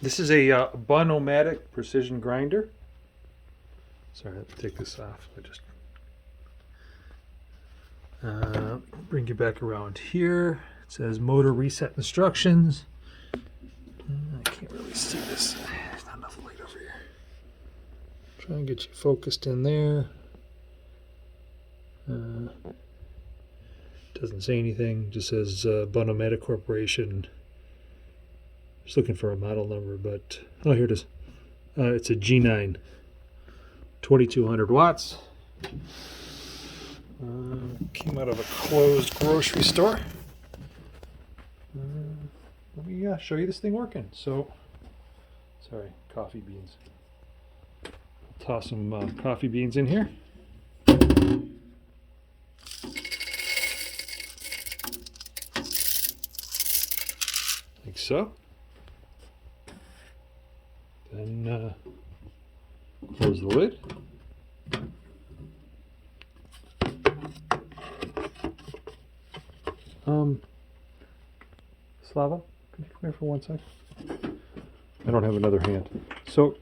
This is a Bunn Omatic precision grinder. Sorry, I have to take this off. I just bring you back around here. It says motor reset instructions. I can't really see this. There's not enough light over here. Try and get you focused in there. Doesn't say anything. Just says Bunn Omatic Corporation. Just looking for a model number, but oh, here it is. It's a G-9, 2200 watts. Came out of a closed grocery store. Let me show you this thing working. So, sorry, coffee beans. I'll toss some coffee beans in here. Like so. Then close the lid. Slava, could you come here for 1 sec? I don't have another hand. So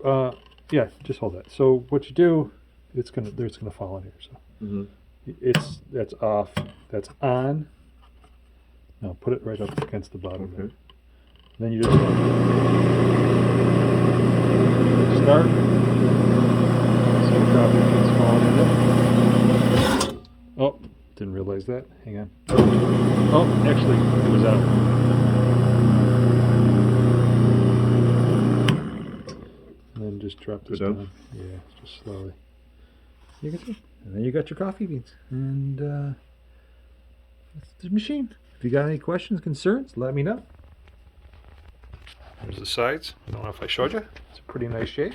yeah, just hold that. So what you do, it's gonna fall in here. So that's off. That's on. Now put it right up against the bottom. Okay. Then you just start. So coffee beans falling in there. Oh, didn't realize that. Hang on. Oh, actually, it was out. And then just drop this down. Yeah, just slowly. You can see. And then you got your coffee beans. And that's the machine. If you got any questions, concerns, let me know. There's the sides. I don't know if I showed you. It's a pretty nice shape.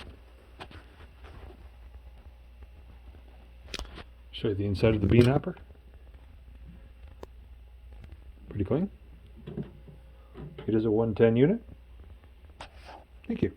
Show you the inside of the bean hopper. Pretty clean. It is a 110 unit. Thank you.